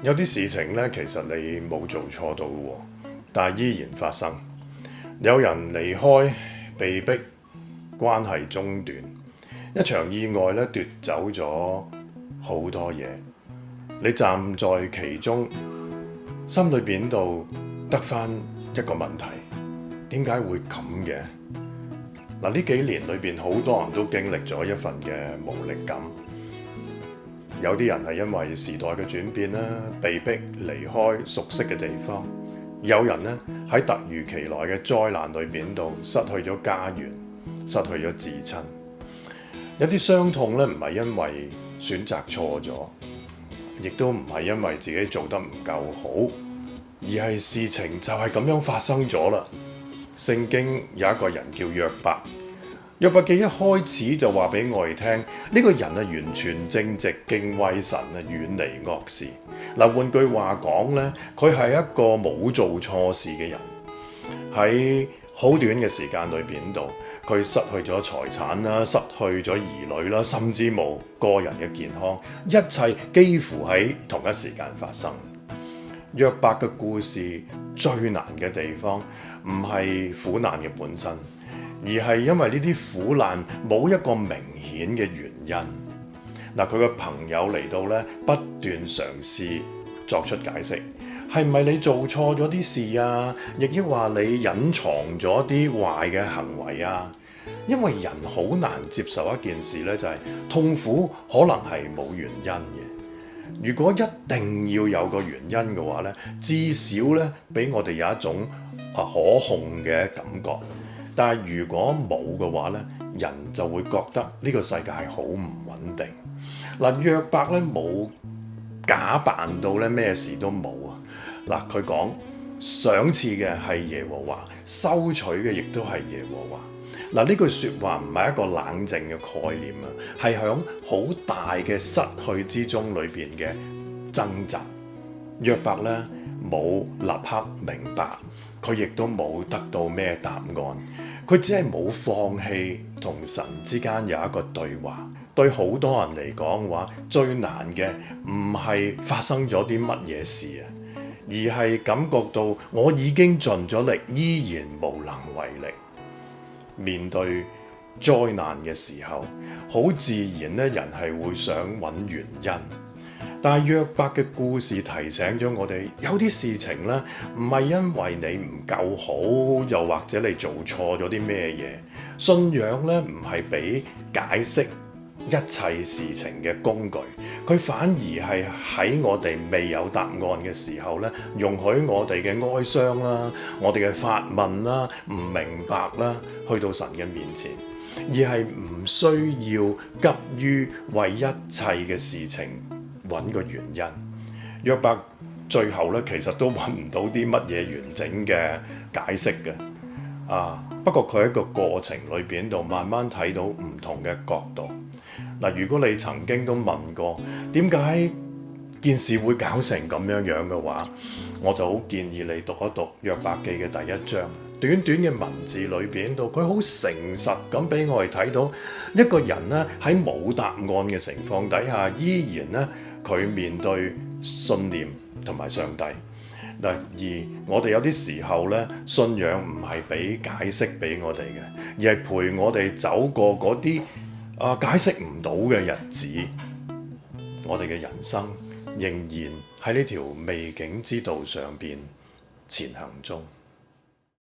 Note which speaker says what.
Speaker 1: 有啲事情咧，其實你冇做錯到喎，但係依然發生。有人離開、被逼、關係中斷，一場意外咧奪走咗好多嘢。你站在其中，心裏邊度得返一個問題：點解會咁嘅？嗱，呢幾年裏邊好多人都經歷咗一份嘅無力感。有啲人係因為時代嘅轉變啦，被逼離開熟悉嘅地方；有人呢喺突如其來嘅災難裏邊度失去咗家園，失去咗至親。有啲傷痛咧唔係因為選擇錯咗，亦都唔係因為自己做得唔夠好，而係事情就係咁樣發生咗啦。聖經有一個人叫約伯。約伯記一開始就話俾我哋聽，呢個人啊完全正直敬畏神啊，遠離惡事。嗱，換句話講咧，佢係一個冇做錯事嘅人。喺好短嘅時間裏邊度，佢失去咗財產啦，失去咗兒女啦，甚至冇個人嘅健康，一切幾乎喺同一時間發生。約伯嘅故事最難嘅地方唔係苦難嘅本身，而係因為呢啲苦難冇一個明顯嘅原因。嗱，佢嘅朋友嚟到咧，不斷嘗試作出解釋，係咪你做錯咗啲事啊？亦抑話你隱藏咗啲壞嘅行為啊？因為人好難接受一件事咧，就係痛苦可能係冇原因嘅。如果一定要有個原因嘅話咧，至少咧俾我哋有一種可控嘅感覺。但係如果冇嘅話咧，人就會覺得呢個世界係好唔穩定。嗱，約伯咧冇假扮到咧咩事都冇啊。嗱，佢講賞賜嘅係耶和華，收取嘅亦都係耶和華。嗱，呢句説話唔係一個冷靜嘅概念啊，係響好大嘅失去之中裏邊嘅掙扎。約伯咧冇立刻明白，佢亦都冇得到咩答案，佢只係冇放棄同神之間有一個對話。對好多人嚟講嘅話，最難嘅唔係發生咗啲乜嘢事啊，而係感覺到我已經盡咗力，依然無能為力。面對災難嘅時候，好自然咧，人係會想揾原因。但係約伯嘅故事提醒咗我哋，有啲事情咧唔係因為你唔夠好，又或者你做錯咗啲咩嘢。信仰咧唔係俾解釋一切事情嘅工具，佢反而係喺我哋未有答案嘅時候咧，容許我哋嘅哀傷啦，我哋嘅發問啦，唔明白啦，去到神嘅面前，而係唔需要急於為一切嘅事情揾個原因。約伯最後咧，其實都揾唔到啲乜嘢完整嘅解釋嘅。不過佢喺個過程裏邊度慢慢睇到唔同嘅角度。嗱，如果你曾經都問過點解件事會搞成咁樣嘅話，我就好建議你讀一讀約伯記嘅第一章。短短嘅文字裏邊度，佢好誠實咁俾我哋睇到一個人咧喺冇答案嘅情況底下，依然咧佢面對信念同埋上帝。嗱，而我哋有啲時候咧，信仰唔係俾解釋俾我哋嘅，而係陪我哋走過嗰啲解釋唔到嘅日子。我哋嘅人生仍然喺呢條未竟之道上邊前行中。